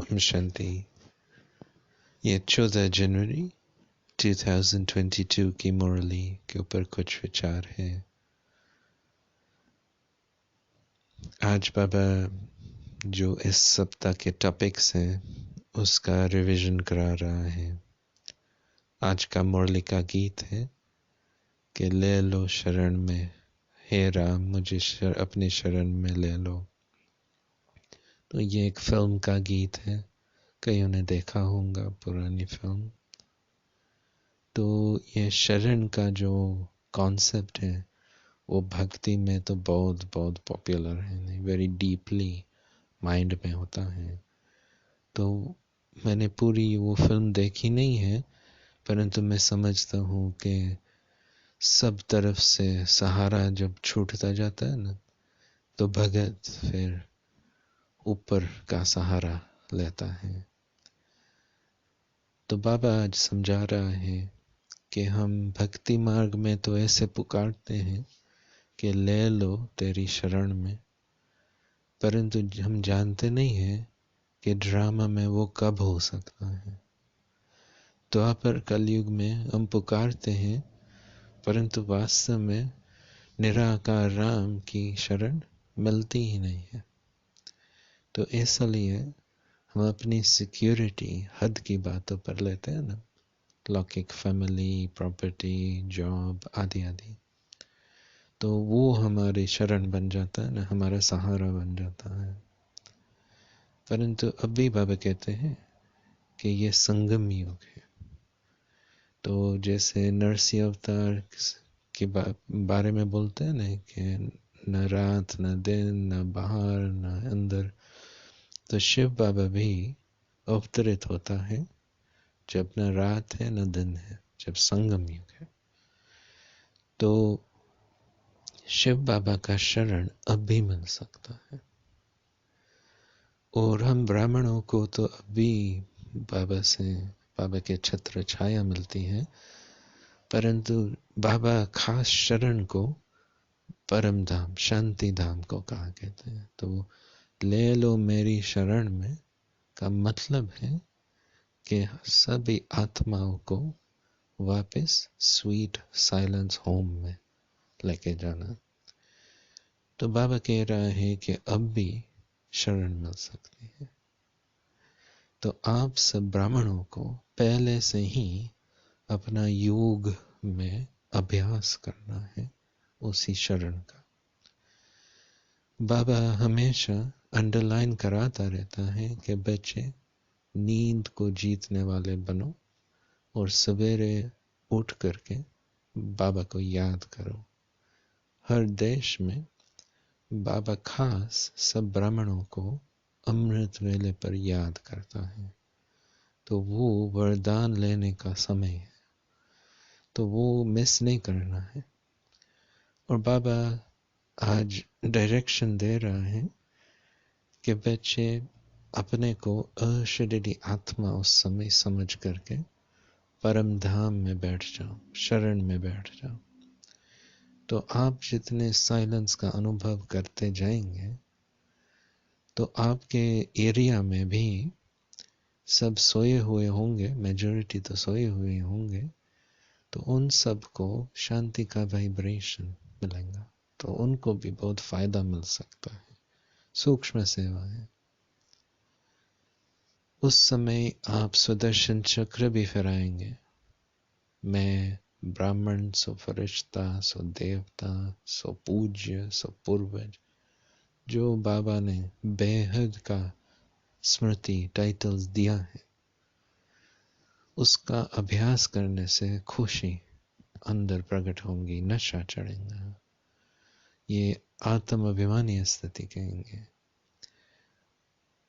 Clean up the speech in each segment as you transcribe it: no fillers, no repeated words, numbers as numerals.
ओम शांति। ये 14 जनवरी 2022 की मुरली के ऊपर कुछ विचार है। आज बाबा जो इस सप्ताह के टॉपिक्स हैं उसका रिवीजन करा रहा है। आज का मुरली का गीत है कि ले लो शरण में, हे राम मुझे अपनी शरण में ले लो। तो ये एक फिल्म का गीत है, कईयों ने देखा होगा पुरानी फिल्म। तो ये शरण का जो कॉन्सेप्ट है वो भक्ति में तो बहुत बहुत पॉपुलर है, वेरी डीपली माइंड में होता है। तो मैंने पूरी वो फिल्म देखी नहीं है, परंतु मैं समझता हूँ कि सब तरफ से सहारा जब छूटता जाता है ना, तो भगत फिर ऊपर का सहारा लेता है। तो बाबा आज समझा रहा है कि हम भक्ति मार्ग में तो ऐसे पुकारते हैं कि ले लो तेरी शरण में, परंतु हम जानते नहीं हैं कि ड्रामा में वो कब हो सकता है। तो आप पर कलयुग में हम पुकारते हैं, परंतु वास्तव में निराकार राम की शरण मिलती ही नहीं है। तो इसलिए हम अपनी सिक्योरिटी हद की बातों पर लेते हैं ना, लौकिक फैमिली, प्रॉपर्टी, जॉब आदि आदि। तो वो हमारी शरण बन जाता है ना, हमारा सहारा बन जाता है। परंतु अभी बाबा कहते हैं कि ये संगम युग है। तो जैसे नरसिंह अवतार के बारे में बोलते हैं ना कि न रात न दिन न बाहर न अंदर, तो शिव बाबा भी अवतरित होता है जब न रात है न दिन है, जब संगम युग है। तो शिव बाबा का शरण अब भी मिल सकता है। और हम ब्राह्मणों को तो अभी बाबा के छत्र छाया मिलती है, परंतु बाबा खास शरण को परम धाम, शांति धाम को कहा कहते हैं। तो ले लो मेरी शरण में का मतलब है कि सभी आत्माओं को वापस स्वीट साइलेंस होम में लेके जाना। तो बाबा कह रहा है कि अब भी शरण मिल सकती है। तो आप सब ब्राह्मणों को पहले से ही अपना योग में अभ्यास करना है उसी शरण का। बाबा हमेशा अंडरलाइन कराता रहता है कि बच्चे नींद को जीतने वाले बनो और सवेरे उठ करके बाबा को याद करो। हर देश में बाबा खास सब ब्राह्मणों को अमृत वेले पर याद करता है। तो वो वरदान लेने का समय है, तो वो मिस नहीं करना है। और बाबा आज डायरेक्शन दे रहा है कि बच्चे अपने को अशरीरी आत्मा उस समय समझ करके परम धाम में बैठ जाओ, शरण में बैठ जाओ। तो आप जितने साइलेंस का अनुभव करते जाएंगे, तो आपके एरिया में भी सब सोए हुए होंगे, मेजॉरिटी तो सोए हुए होंगे, तो उन सब को शांति का वाइब्रेशन मिलेगा, तो उनको भी बहुत फायदा मिल सकता है। सूक्ष्म सेवा है। उस समय आप सुदर्शन चक्र भी फहराएंगे। मैं ब्राह्मण, सो फरिश्ता, सो देवता, सो पूज्य, सो पूर्वज, जो बाबा ने बेहद का स्मृति टाइटल्स दिया है, उसका अभ्यास करने से खुशी अंदर प्रकट होंगी, नशा चढ़ेगा। ये आत्म अभिमानी स्थिति कहेंगे।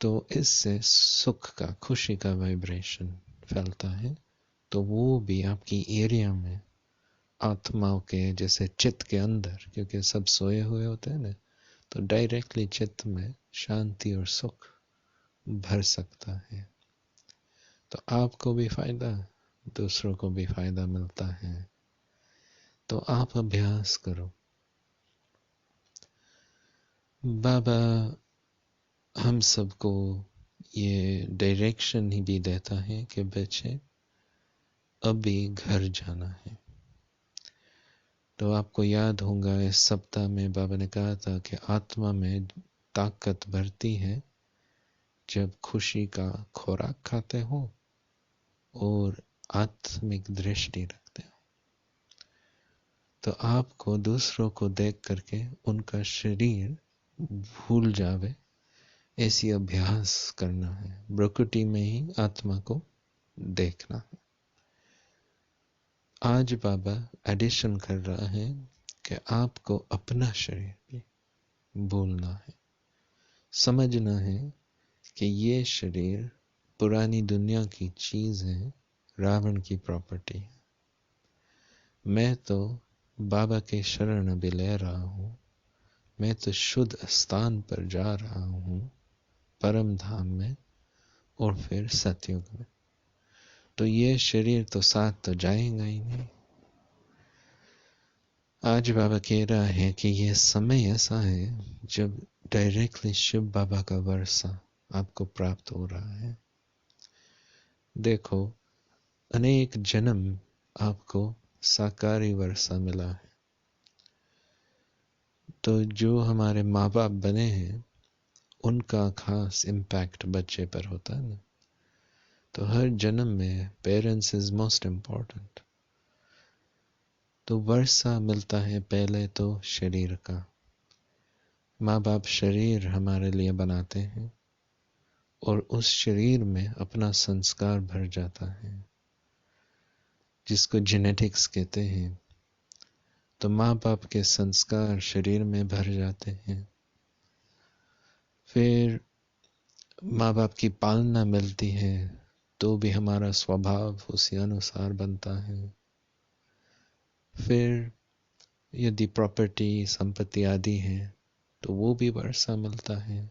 तो इससे सुख का, खुशी का वाइब्रेशन फैलता है। तो वो भी आपकी एरिया में आत्माओं के जैसे चित्त के अंदर, क्योंकि सब सोए हुए होते हैं ना, तो डायरेक्टली चित्त में शांति और सुख भर सकता है। तो आपको भी फायदा, दूसरों को भी फायदा मिलता है। तो आप अभ्यास करो। बाबा हम सबको ये डायरेक्शन ही भी देता है कि बच्चे अभी घर जाना है। तो आपको याद होगा इस सप्ताह में बाबा ने कहा था कि आत्मा में ताकत बढ़ती है जब खुशी का खुराक खाते हो और आत्मिक दृष्टि रखते हो। तो आपको दूसरों को देख करके उनका शरीर भूल जावे ऐसी अभ्यास करना है। प्रकृति में ही आत्मा को देखना है। आज बाबा एडिशन कर रहा है कि आपको अपना शरीर भी भूलना है, समझना है कि ये शरीर पुरानी दुनिया की चीज है, रावण की प्रॉपर्टी है। मैं तो बाबा के शरण अभी ले रहा हूँ, मैं तो शुद्ध स्थान पर जा रहा हूँ, परम धाम में और फिर सतयुग में। तो ये शरीर तो साथ तो जाएगा ही नहीं। आज बाबा कह रहा है कि ये समय ऐसा है जब डायरेक्टली शिव बाबा का वर्षा आपको प्राप्त हो रहा है। देखो, अनेक जन्म आपको साकारी वर्षा मिला है। तो जो हमारे माँ बाप बने हैं उनका खास इम्पैक्ट बच्चे पर होता है ना। तो हर जन्म में पेरेंट्स इज मोस्ट इम्पोर्टेंट। तो वर्षा मिलता है पहले तो शरीर का। माँ बाप शरीर हमारे लिए बनाते हैं और उस शरीर में अपना संस्कार भर जाता है, जिसको जेनेटिक्स कहते हैं। तो माँ बाप के संस्कार शरीर में भर जाते हैं। फिर माँ बाप की पालना मिलती है तो भी हमारा स्वभाव उसी अनुसार बनता है। फिर यदि प्रॉपर्टी संपत्ति आदि है तो वो भी वर्षा मिलता है।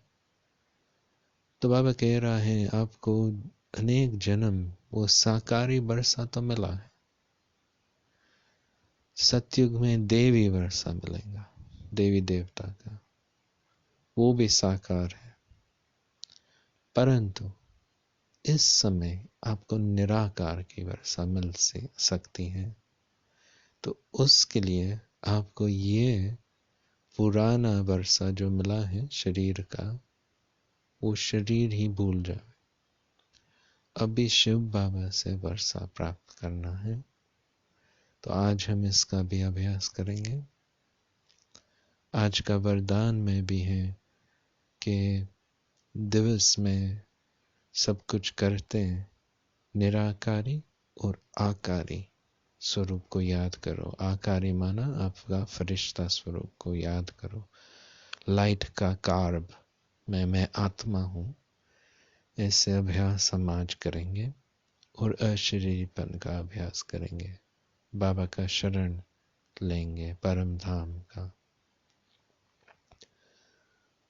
तो बाबा कह रहा है आपको अनेक जन्म वो साकारी वर्षा तो मिला है। सतयुग में देवी वर्षा मिलेगा, देवी देवता का, वो भी साकार है। परंतु इस समय आपको निराकार की वर्षा मिल सकती है। तो उसके लिए आपको ये पुराना वर्षा जो मिला है शरीर का, वो शरीर ही भूल जाए। अभी शिव बाबा से वर्षा प्राप्त करना है। तो आज हम इसका भी अभ्यास करेंगे। आज का वरदान में भी है कि दिवस में सब कुछ करते हैं, निराकारी और आकारी स्वरूप को याद करो। आकारी माना आपका फरिश्ता स्वरूप को याद करो। लाइट का कार्ब में मैं आत्मा हूँ, ऐसे अभ्यास हम आज करेंगे और अशरीरीपन का अभ्यास करेंगे। बाबा का शरण लेंगे, परम धाम का।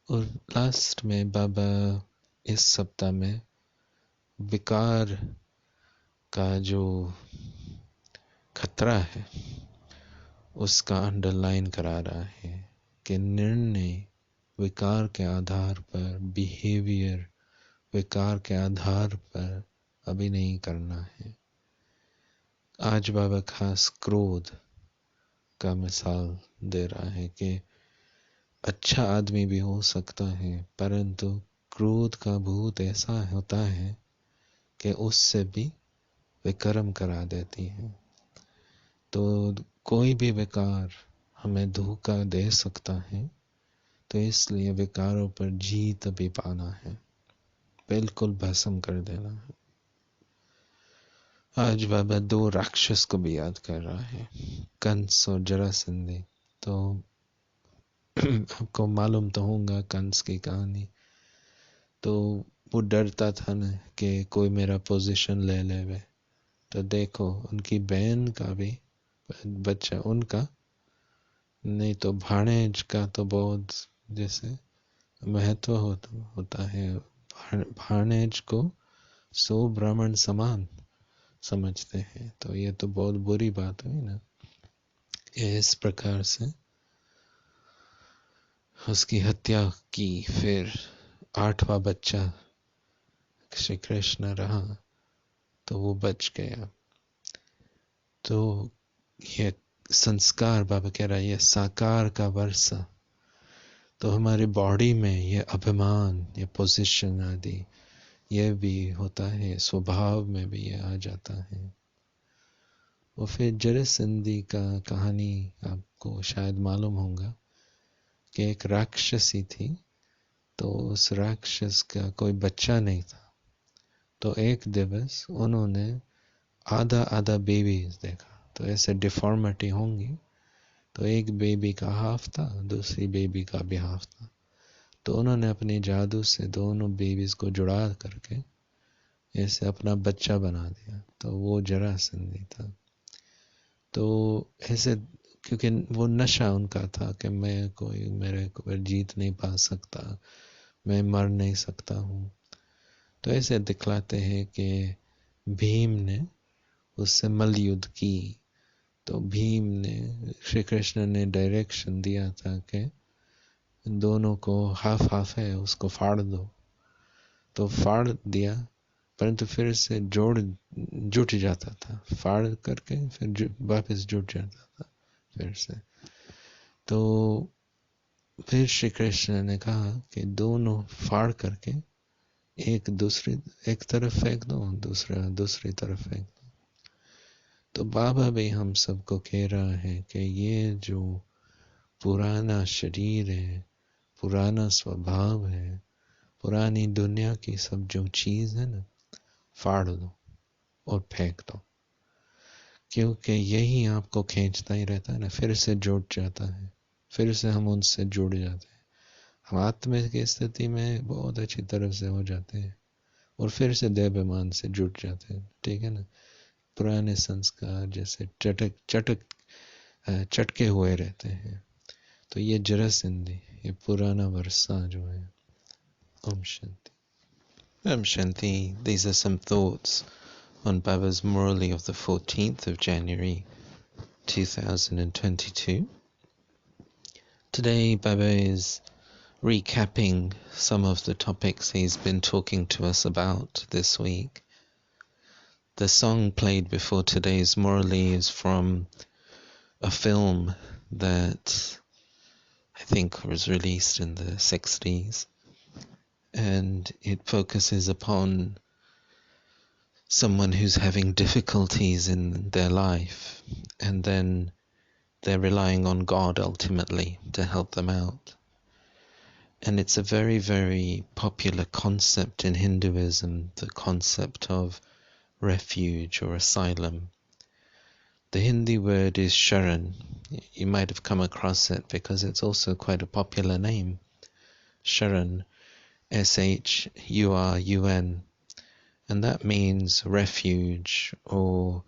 और लास्ट में बाबा इस सप्ताह में विकार का जो खतरा है उसका अंडरलाइन करा रहा है कि निर्णय विकार के आधार पर, बिहेवियर विकार के आधार पर अभी नहीं करना है। आज बाबा खास क्रोध का मिसाल दे रहा है कि अच्छा आदमी भी हो सकता है, परंतु क्रोध का भूत ऐसा होता है कि उससे भी विकर्म करा देती है। तो कोई भी विकार हमें धोखा दे सकता है। तो इसलिए विकारों पर जीत भी पाना है, बिल्कुल भस्म कर देना है। आज बाबा दो राक्षस को भी याद कर रहा है, कंस और जरासंधि। तो आपको मालूम तो होगा कंस की कहानी। तो वो डरता था ना कि कोई मेरा पोजीशन ले लेवे। तो देखो उनकी बहन का भी बच्चा, उनका नहीं तो भाणेज का तो बहुत जैसे महत्व होता है। भाणेज को 100 ब्राह्मण समान समझते हैं। तो ये तो बहुत बुरी बात हुई ना। इस प्रकार से उसकी हत्या की। फिर 8वां बच्चा श्री कृष्ण रहा तो वो बच गया। तो ये संस्कार, बाबा कह रहा है, ये साकार का वर्षा। तो हमारी बॉडी में ये अभिमान, ये पोजीशन आदि, ये भी होता है, स्वभाव में भी ये आ जाता है। और फिर जरासंधी का कहानी आपको शायद मालूम होगा कि एक राक्षसी थी, तो उस राक्षस का कोई बच्चा नहीं था। तो एक दिवस उन्होंने आधा आधा बेबी देखा। तो ऐसे डिफॉर्मिटी होंगी, तो एक बेबी का हाफ था, दूसरी बेबी का भी हाफ था। तो उन्होंने अपने जादू से दोनों बेबीज को जुड़ा करके ऐसे अपना बच्चा बना दिया। तो वो जरासंधी था। तो ऐसे, क्योंकि वो नशा उनका था कि मैं कोई मेरे को जीत नहीं पा सकता, मैं मर नहीं सकता हूँ। तो ऐसे दिखलाते हैं कि भीम ने उससे मल युद्ध की। तो भीम ने, श्री कृष्ण ने डायरेक्शन दिया था कि दोनों को हाफ हाफ है, उसको फाड़ दो। तो फाड़ दिया, परंतु फिर से जुट जाता था, फाड़ करके फिर वापस जुट जाता था फिर से। तो फिर श्री कृष्ण ने कहा कि दोनों फाड़ करके एक तरफ फेंक दो, दूसरा दूसरी तरफ फेंक दो। तो बाबा भी हम सबको कह रहा है कि ये जो पुराना शरीर है, पुराना स्वभाव है, पुरानी दुनिया की सब जो चीज है ना, फाड़ दो और फेंक दो। क्योंकि यही आपको खींचता ही रहता है ना, फिर से जुड़ जाता है, फिर से हम उनसे जुड़ जाते हैं। हम आत्मा की स्थिति में बहुत अच्छी तरह से हो जाते हैं और फिर से देहाभिमान से जुड़ जाते हैं, ठीक है ना। पुराने संस्कार जैसे चटके हुए रहते हैं। तो ये जरासंधी, ये पुराना वर्षा जो है। Om Shanti. Om Shanti. These are some thoughts on Baba's Murli of the 14th of January 2022. Today Baba is recapping some of the topics he's been talking to us about this week. The song played before today's Murli is from a film that I think was released in the 60s, and it focuses upon someone who's having difficulties in their life, and then they're relying on God ultimately to help them out. And it's a very, very popular concept in Hinduism, the concept of refuge or asylum. The Hindi word is Sharan. You might have come across it because it's also quite a popular name. Sharan, Shurun. And that means refuge or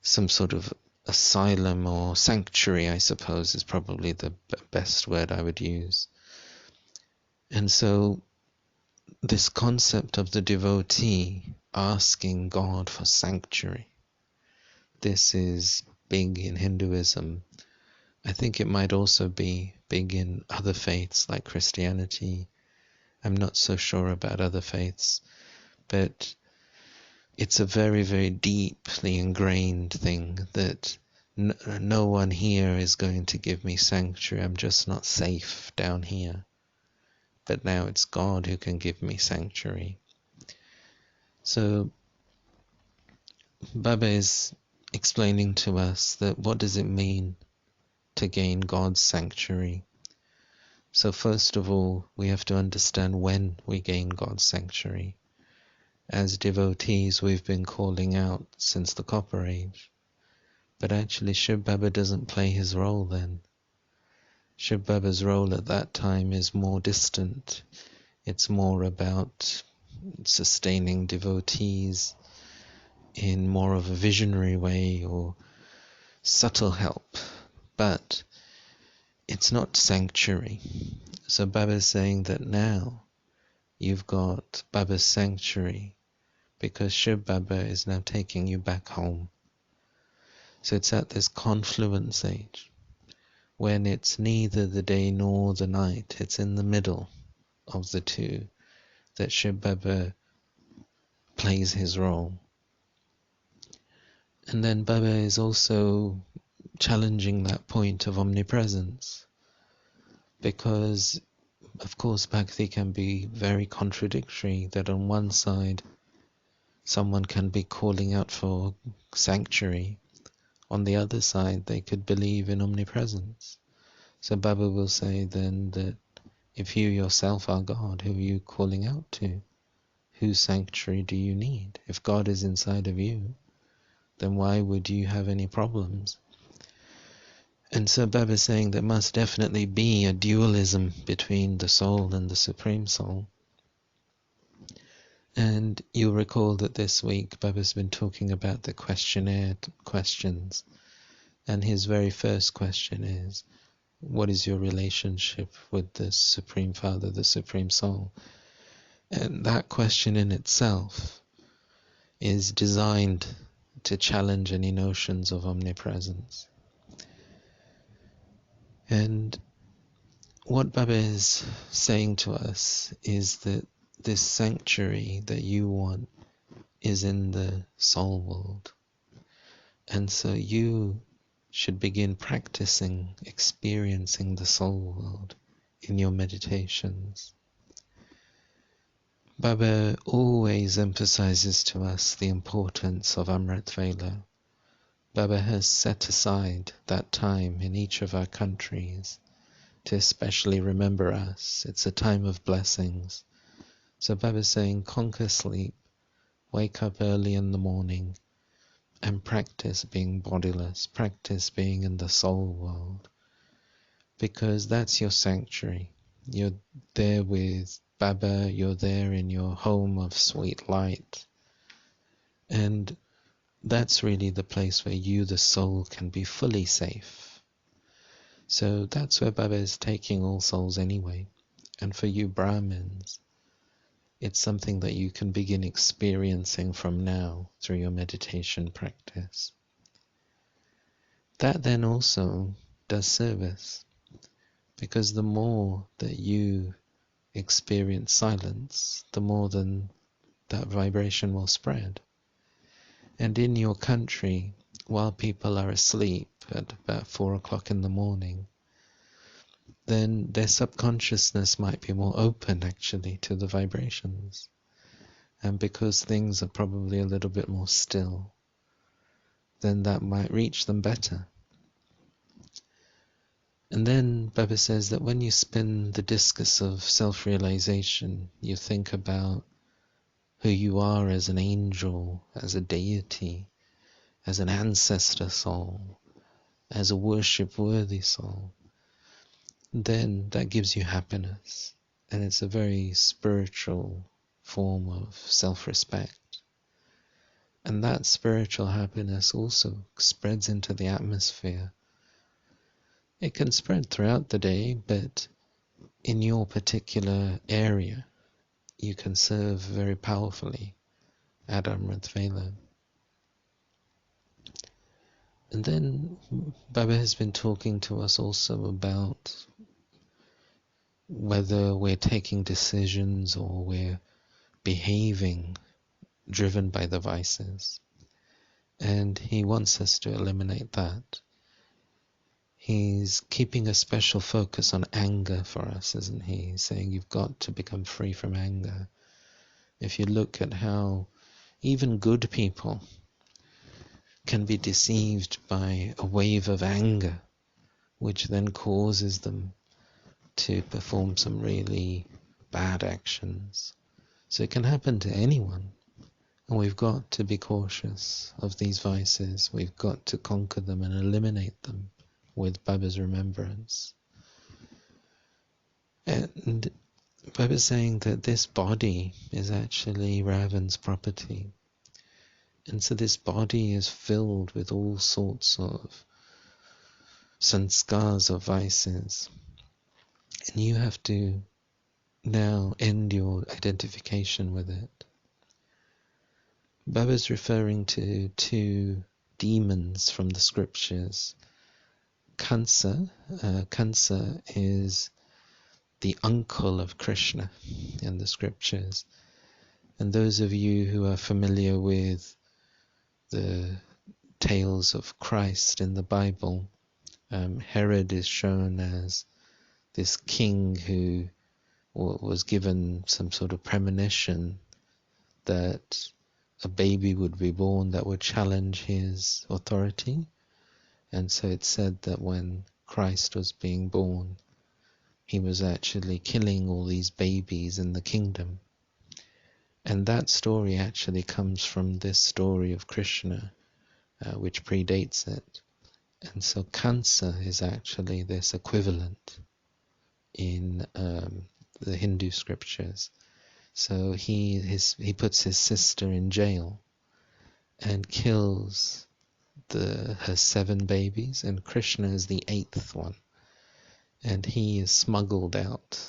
some sort of asylum or sanctuary, I suppose, is probably the best word I would use. And so this concept of the devotee asking God for sanctuary, this is big in Hinduism. I think it might also be big in other faiths like Christianity. I'm not so sure about other faiths, but it's a very, very deeply ingrained thing that no one here is going to give me sanctuary. I'm just not safe down here. But now it's God who can give me sanctuary. So Baba is explaining to us that what does it mean to gain God's sanctuary? So first of all, we have to understand when we gain God's sanctuary. As devotees, we've been calling out since the Copper Age. But actually, Shiv Baba doesn't play his role then. Shiv Baba's role at that time is more distant. It's more about sustaining devotees in more of a visionary way or subtle help. But it's not sanctuary. So Baba is saying that now you've got Baba's sanctuary because Shiv Baba is now taking you back home. So it's at this confluence age when it's neither the day nor the night, it's in the middle of the two, that Shiv Baba plays his role. And then Baba is also challenging that point of omnipresence, because of course bhakti can be very contradictory, that on one side someone can be calling out for sanctuary, on the other side they could believe in omnipresence. So Baba will say then that if you yourself are God, who are you calling out to? Whose sanctuary do you need? If God is inside of you, then why would you have any problems? And so Baba is saying there must definitely be a dualism between the soul and the Supreme Soul. And you'll recall that this week Baba's been talking about the questionnaire questions. And his very first question is, what is your relationship with the Supreme Father, the Supreme Soul? And that question in itself is designed to challenge any notions of omnipresence. And what Baba is saying to us is that this sanctuary that you want is in the soul world. And so you should begin practicing, experiencing the soul world in your meditations. Baba always emphasizes to us the importance of Amrit Vela. Baba has set aside that time in each of our countries to especially remember us. It's a time of blessings. So Baba is saying, conquer sleep, wake up early in the morning, and practice being bodiless, practice being in the soul world, because that's your sanctuary. You're there with Baba, you're there in your home of sweet light, and that's really the place where you, the soul, can be fully safe. So that's where Baba is taking all souls anyway. And for you Brahmins, it's something that you can begin experiencing from now through your meditation practice. That then also does service, because the more that you experience silence, the more then that vibration will spread. And in your country, while people are asleep at about 4 o'clock in the morning, then their subconsciousness might be more open actually to the vibrations. And because things are probably a little bit more still, then that might reach them better. And then Baba says that when you spin the discus of self-realization, you think about who you are as an angel, as a deity, as an ancestor soul, as a worship-worthy soul, then that gives you happiness. And it's a very spiritual form of self-respect. And that spiritual happiness also spreads into the atmosphere. It can spread throughout the day, but in your particular area, you can serve very powerfully at Amrit Vela. And then Baba has been talking to us also about whether we're taking decisions or we're behaving driven by the vices. And he wants us to eliminate that. He's keeping a special focus on anger for us, isn't he? He's saying you've got to become free from anger. If you look at how even good people can be deceived by a wave of anger, which then causes them to perform some really bad actions. So it can happen to anyone. And we've got to be cautious of these vices. We've got to conquer them and eliminate them with Baba's remembrance. And Baba's saying that this body is actually Ravan's property. And so this body is filled with all sorts of sanskars of vices. And you have to now end your identification with it. Baba's referring to two demons from the scriptures. Kansa is the uncle of Krishna in the scriptures. And those of you who are familiar with the tales of Christ in the Bible, Herod is shown as this king who was given some sort of premonition that a baby would be born that would challenge his authority. And so it's said that when Christ was being born, he was actually killing all these babies in the kingdom. And that story actually comes from this story of Krishna, which predates it. And so Kansa is actually this equivalent in the Hindu scriptures. So he puts his sister in jail and kills her 7 babies, and Krishna is the 8th one. And he is smuggled out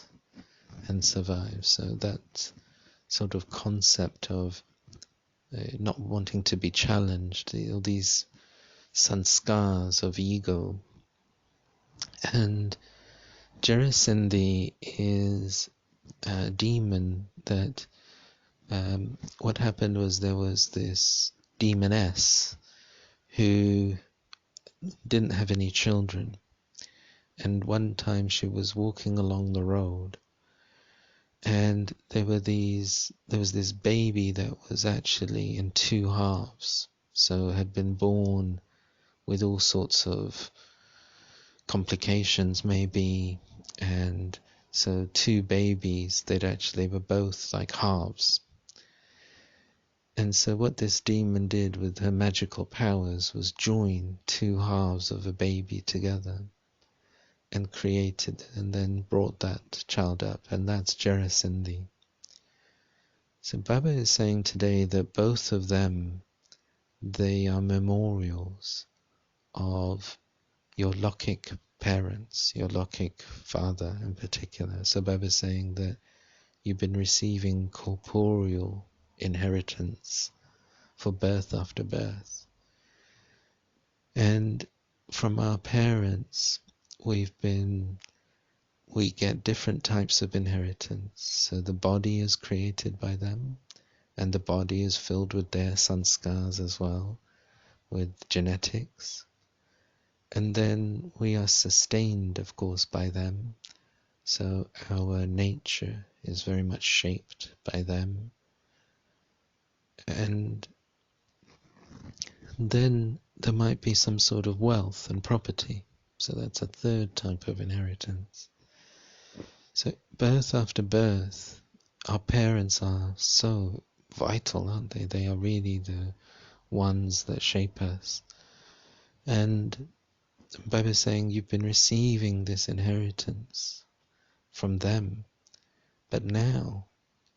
and survives. So that sort of concept of not wanting to be challenged, all these sanskars of ego. And Jarasindhi is a demon that what happened was there was this demoness who didn't have any children, and one time she was walking along the road, and there was this baby that was actually in 2 halves, so had been born with all sorts of complications maybe, and so 2 babies, they were both like halves. And so what this demon did with her magical powers was join 2 halves of a baby together and created and then brought that child up, and that's Jarasindhi. So Baba is saying today that both of them, they are memorials of your Lokik parents, your Lokik father in particular. So Baba is saying that you've been receiving corporeal inheritance for birth after birth. And from our parents, we get different types of inheritance. So the body is created by them, and the body is filled with their sanskars as well, with genetics. And then we are sustained, of course, by them. So our nature is very much shaped by them. And then there might be some sort of wealth and property. So that's a third type of inheritance. So birth after birth, our parents are so vital, aren't they? They are really the ones that shape us. And Baba is saying you've been receiving this inheritance from them, but now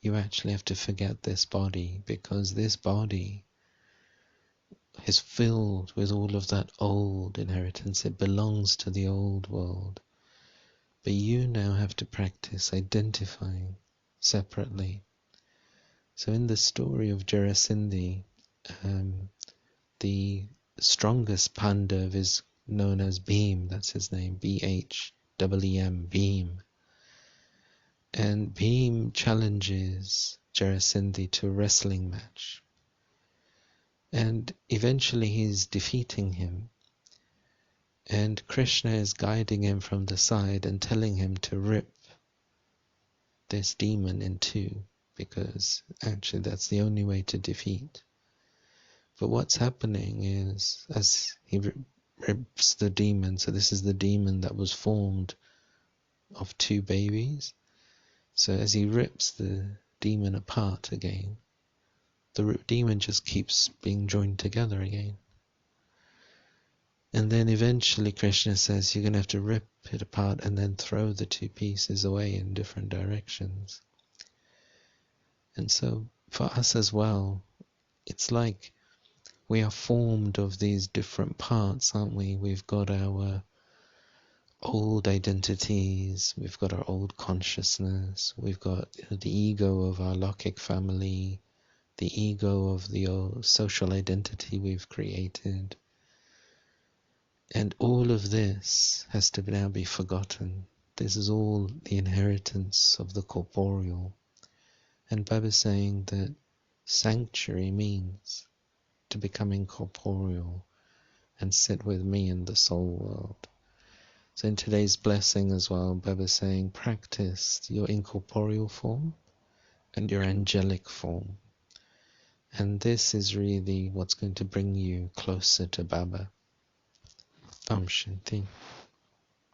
you actually have to forget this body, because this body is filled with all of that old inheritance. It belongs to the old world. But you now have to practice identifying separately. So in the story of Jarasindhi, the strongest Pandav is known as Bhim. That's his name, B-H-E-E-M, Bhim. And Bhim challenges Jarasindhi to a wrestling match. And eventually he's defeating him. And Krishna is guiding him from the side and telling him to rip this demon in 2, because actually that's the only way to defeat. But what's happening is, as he rips the demon, so this is the demon that was formed of 2 babies. So as he rips the demon apart again, the demon just keeps being joined together again. And then eventually Krishna says you're going to have to rip it apart and then throw the 2 pieces away in different directions. And so for us as well, it's like we are formed of these different parts, aren't we? We've got our old identities, we've got our old consciousness, we've got the ego of our Lokik family, the ego of the old social identity we've created. And all of this has to now be forgotten. This is all the inheritance of the corporeal. And Baba is saying that sanctuary means, to become incorporeal and sit with me in the soul world. So in today's blessing as well, Baba's saying, practice your incorporeal form and your angelic form. And this is really what's going to bring you closer to Baba. Om Shanti.